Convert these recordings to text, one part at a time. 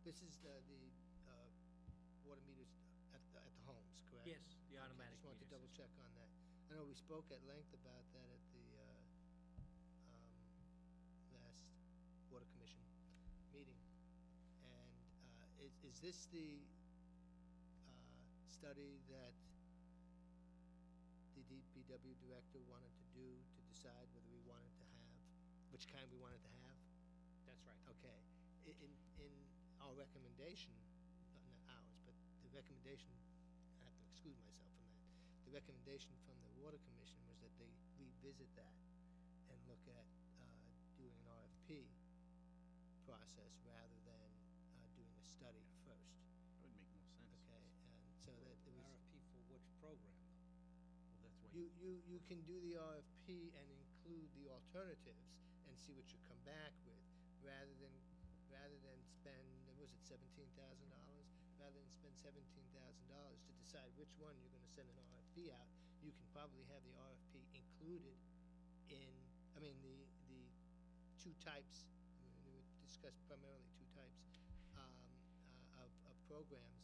This is the water meters at the homes, correct? Yes, the Okay, automatic just wanted to meter double system. check on that. I know we spoke at length about that at the last Water Commission meeting. And is this the study that the DPW director wanted to do to decide whether we wanted to have, which kind we wanted to have? That's right. Okay. In our recommendation, not ours, but the recommendation, I have to exclude myself from that. The recommendation from the Water Commission was that they revisit that and look at doing an RFP process rather than doing a study first. That would make more sense. Okay, and so that there was. RFP for which program, though? Well, that's why You can do the RFP and include the alternatives and see what you come back with, rather than spend, was it $17,000? Rather than spend $17,000 to decide which one you're gonna send an RFP out, you can probably have the RFP included in, the two types, we discussed primarily two types, of programs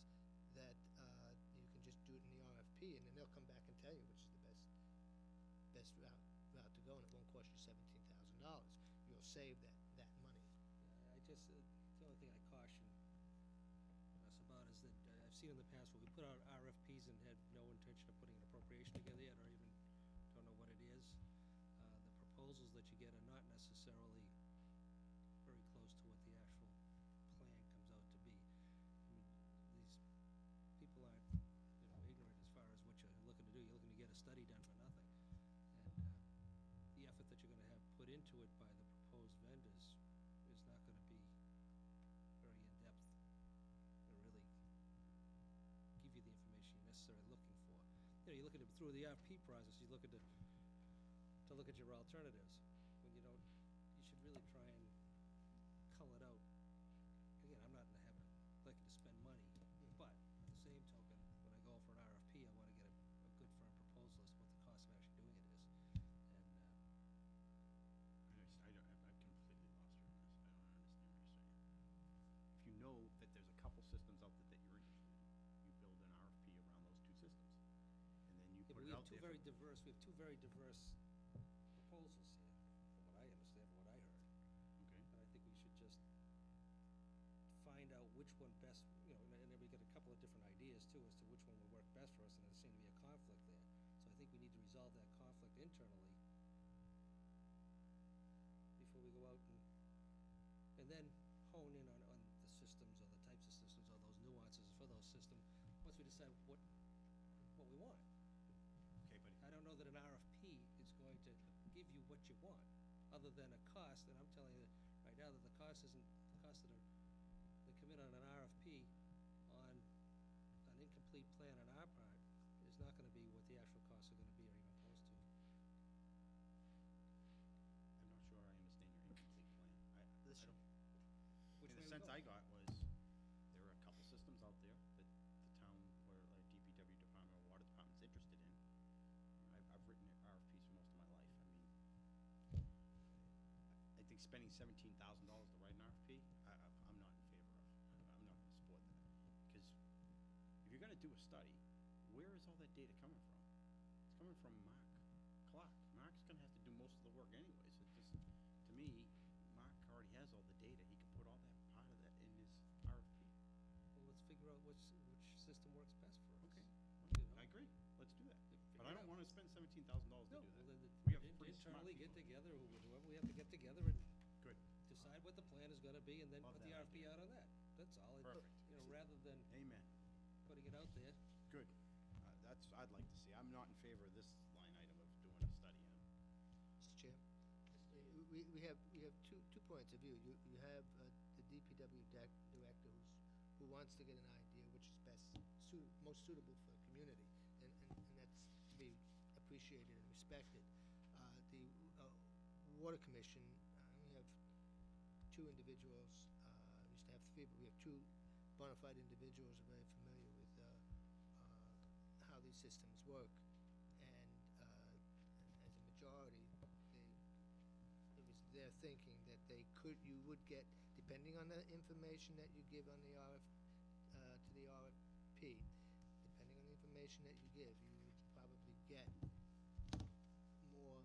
that, you can just do it in the RFP, and then they'll come back and tell you which is the best route to go, and it won't cost you $17,000. You'll save that money. I just, the only thing I caution us about is that I've seen in the past where we put out RFPs and had no intention of putting an appropriation together yet, or even don't know what it is. The proposals that you get are not necessarily very close to what the actual plan comes out to be. I mean, these people aren't, ignorant as far as what you're looking to do. You're looking to get a study done for nothing. And the effort that you're gonna have put into it by the proposed vendors is not gonna be very in-depth or really give you the information you're necessarily looking for. You're looking at, through the RFP process, you're looking to look at your alternatives. When you don't, you should really try and cull it out. Again, I'm not in the habit of liking to spend money, but at the same token, when I go for an RFP, I wanna get a good firm proposal as to what the cost of actually doing it is. And, I've completely lost you on this. I don't understand what you're saying. If you know that there's a couple systems out there that you're interested in, you build an RFP around those two systems, and then you yeah, put but it out there. we have two very diverse proposals here, from what I understand, from what I heard. Okay. And I think we should just find out which one best, and then we get a couple of different ideas too as to which one would work best for us, and there seemed to be a conflict there. So I think we need to resolve that conflict internally before we go out and then hone in on the systems or the types of systems or those nuances for those systems, once we decide what we want. Okay, but I don't know that an RFP is going to give you what you want, other than a cost, and I'm telling you right now that the cost isn't, the cost that come in on an RFP on an incomplete plan on our part is not gonna be what the actual costs are gonna be, or even close to. I'm not sure I understand your incomplete plan. I Listen. don't. Which The way we sense go? I got was, there are a couple systems out there that the town or DPW department or water department's interested in. I've written RFPs for most of my life. I think spending $17,000 to write an RFP, I'm not in favor of. I'm not gonna support that. Because if you're gonna do a study, where is all that data coming from? It's coming from Mark Clark. Mark's gonna have to do most of the work anyways. It just, to me, Mark already has all the data. He can put all that part of that in his RFP. Well, let's figure out which system works best for us. Okay. You know? I agree. Let's do that. Figure But I it don't out. wanna spend $17,000 to No, do well, that. then We have pretty smart internally get people. together, whoever we have to get together and Good. decide what the plan is gonna be, and then Love put the that RFP idea. out on that. That's all. Perfect. Rather than Amen. putting it out there. Good. That's, I'd like to see. I'm not in favor of this line item of doing a study. Mr. Chair, we have two points of view. You have the DPW director who wants to get an idea which is most suitable for the community, and that's to be appreciated and respected. The Water Commission, we have two individuals. We used to have three, but we have two bona fide individuals who are very familiar with how these systems work, and as a majority, it was their thinking that you would get, depending on the information that you give on the to the RFP, depending on the information that you give, you would probably get more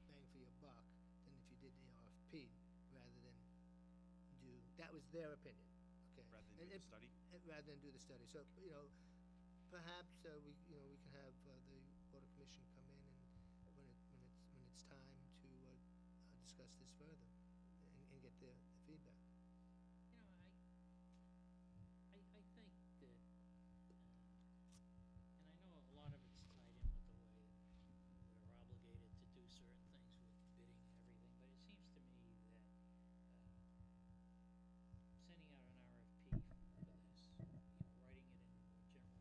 bang for your buck than if you did the RFP rather than that was their opinion, okay? Rather than do the study? Rather than do the study. So, perhaps we can have the Water Commission come in and when it's time to discuss this further and get their feedback. I think that, and I know a lot of it's tied in with the way we're obligated to do certain things with bidding and everything, but it seems to me that sending out an RFP for this, writing it in a more general form,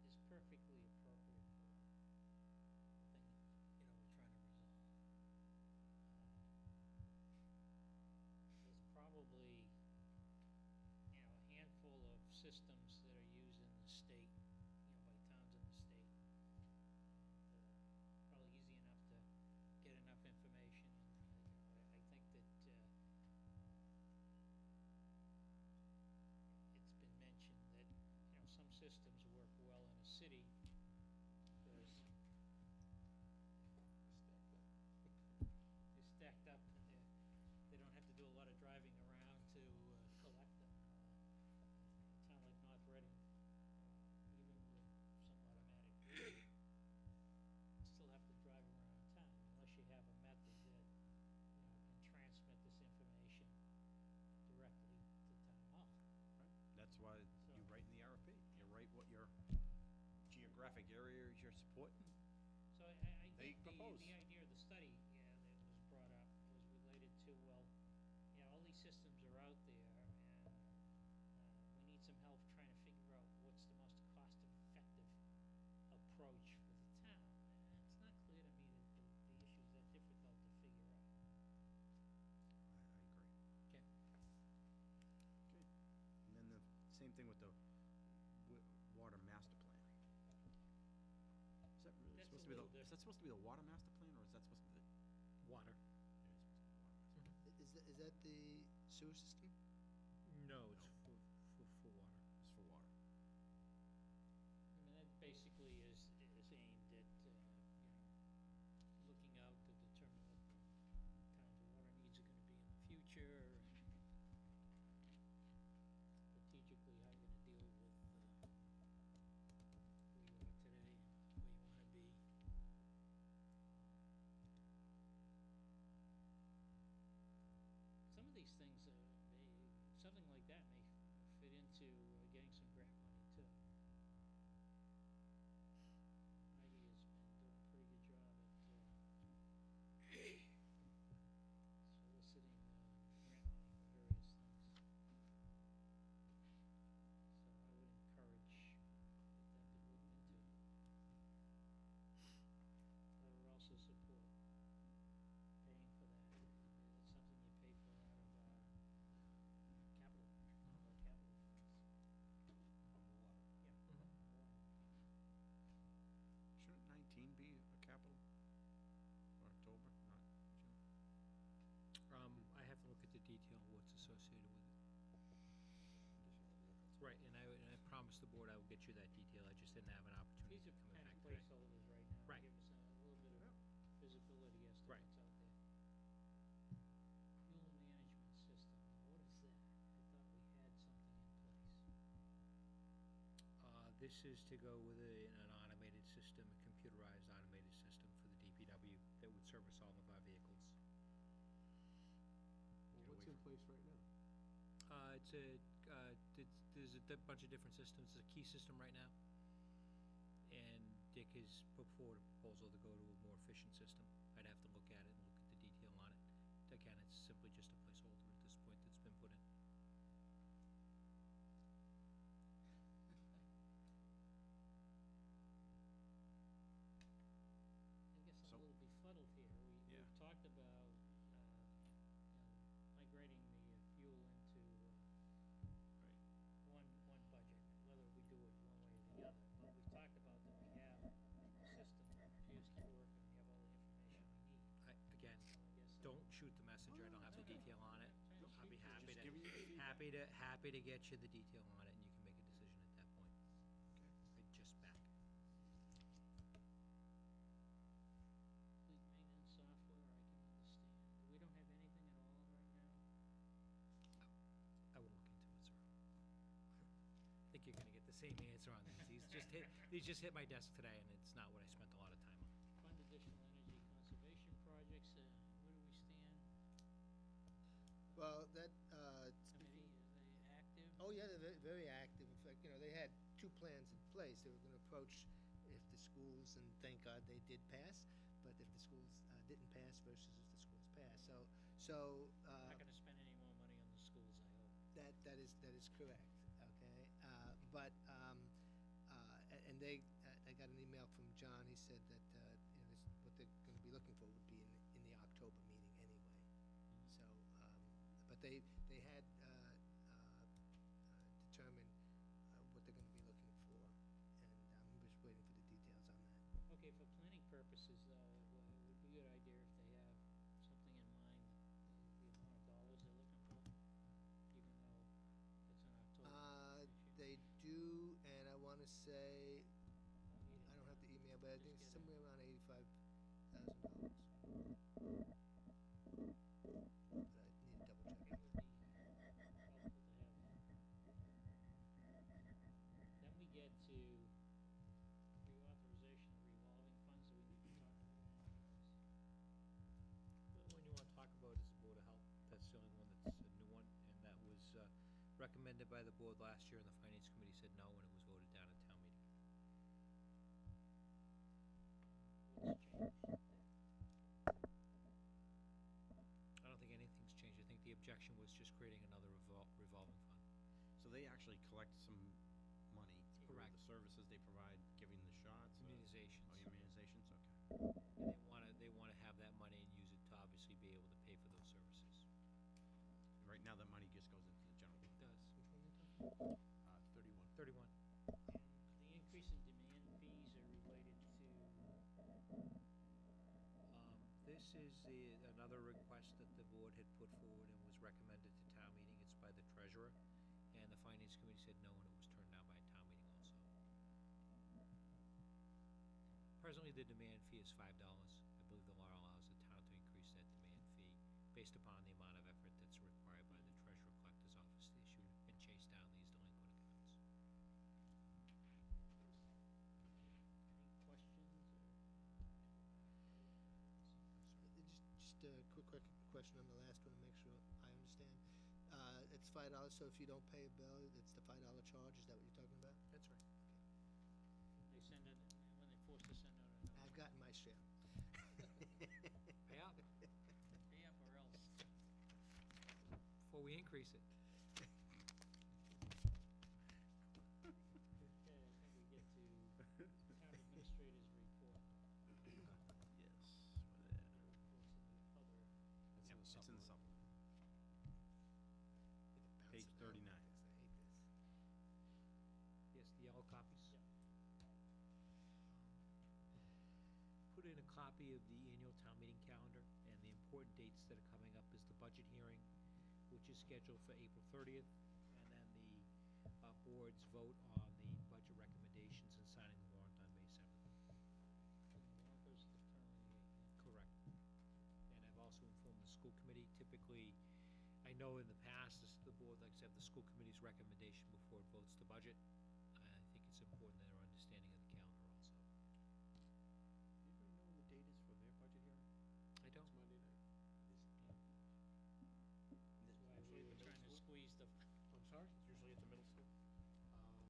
is perfectly appropriate for the thing, we're trying to resolve. There's probably, a handful of systems that are used in the state, by towns in the state. Probably easy enough to get enough information, and, I think that, it's been mentioned that, some systems work well in a city because they're stacked up and they don't have to do a lot of driving around to collect them. A town like North Reading, even with some automatic, still have to drive around town unless you have a method that, can transmit this information directly to town hall. Right. That's why So- you write in the RFP. You write what your geographic areas you're supporting. So I They think propose. the idea of the study, that was brought up was related to, well, all these systems are out there, and we need some help trying to figure out what's the most cost-effective approach for the town. And it's not clear to me that the issue is that difficult to figure out. I agree. Okay. Okay. And then the same thing with the water master plan. Is that really That's supposed a to be little is that supposed to be the water master plan, or is that supposed to be the? Water. Yeah, it's supposed to be the water master plan. Is that the sewer system? No, it's for water. It's for water. I mean, that basically is aimed at, looking out to determine what town's water needs are gonna be in the future, and strategically how you're gonna deal with, where you are today and where you wanna be. Some of these things, something like that may fit into getting some grant money too. Heidi has been doing a pretty good job at soliciting grant money for various things. So I would encourage that be looked into. I would also support paying for that. It's something you pay for out of capital, our capital funds. Oh, water. Yeah. Mhm. Water. Shouldn't 19 be a capital? Or October, not June? I have to look at the detail, what's associated with it. Right, and I promised the board I will get you that detail, I just didn't have an opportunity These are coming kind back of today. placeholders right now. Right. Give us a little bit of visibility as to Right. what's out there. Fuel management system, what is that? I thought we had something in place. This is to go with an automated system, a computerized automated system for the DPW that would service all of our vehicles. Get What's away in place right now? There's a bunch of different systems. There's a key system right now, and Dick has put forward a proposal to go to a more efficient system. I'd have to look at it and look at the detail on it. Again, it's simply just a placeholder at this point that's been put in. I guess I'm So- a little befuddled here. Yeah. We've talked about, migrating the fuel into Right. one budget, whether we do it one way or the other. But we've talked about that we have a system that appears to work and we have all the information we the detail on it. I'd be happy Just giving you the feedback. happy to get you the detail on it, and you can make a decision at that point. Right, just back. Fleet maintenance software, I can understand. We don't have anything at all right now? I will look into it, sir. I think you're gonna get the same answer on these. These just hit my desk today, and it's not what I spent a lot of time on. Fund additional energy conservation projects, where do we stand? Well, that, Committee, is they active? oh, yeah, they're very active. In fact, they had two plans in place. They were gonna approach if the schools, and thank God they did pass, but if the schools didn't pass versus if the schools passed. So, Not gonna spend any more money on the schools, I hope. that is correct, okay? And I got an email from John. He said that, what they're gonna be looking for would be in the October meeting anyway. So, but they had determined what they're gonna be looking for, and I'm just waiting for the details on that. Okay, for planning purposes, though, it would be a good idea if they have something in mind, the amount of dollars they're looking for, even though it's an October issue. They do, and I wanna say, Don't need I it don't have now. the email, but I Just think it's get it. somewhere around $85,000. But I need to double check. It would be helpful to have that. Then we get to reauthorization of revolving funds, so we need to talk about any of those. The one you wanna talk about is the Board of Health. That's the only one that's a new one, and that was recommended by the board last year, and the Finance Committee said no, and it was voted down at town meeting. What's changed? I don't think anything's changed. I think the objection was just creating another revolving fund. So they actually collect some money for Correct. the services they provide, giving the shots? Immunizations. Oh, immunizations, okay. And they wanna have that money and use it to obviously be able to pay for those services. Right now, that money just goes into the general It fund. does. Which one are you talking about? 31. 31. The increase in demand fees are related to, This is another request that the board had put forward and was recommended to town meeting. It's by the treasurer, and the Finance Committee said no, and it was turned down by town meeting also. Presently, the demand fee is $5. I believe the law allows the town to increase that demand fee based upon the amount of effort that's required by the treasurer collector's office to issue and chase down these delinquent accounts. any questions or? Just a quick question on the last one to make sure I understand. It's $5, so if you don't pay a bill, it's the $5 charge, is that what you're talking about? That's right. They send it, when they're forced to send out a notice. I've gotten my share. Pay up Pay up or else. before we increase it. Okay, I think we get to town administrator's report. Yes. Reports in the other. Yep, it's in the supplement. Bounce Page around 39. like this, I hate this. Yes, the yellow copies? Yep. Put in a copy of the annual town meeting calendar, and the important dates that are coming up is the budget hearing, which is scheduled for April 30th, and then the board's vote on the budget recommendations and signing the warrant on May 7th. And the warrant goes to the town meeting. Correct. And I've also informed the school committee. Typically, I know in the past, the board likes to have the school committee's recommendation before it votes the budget.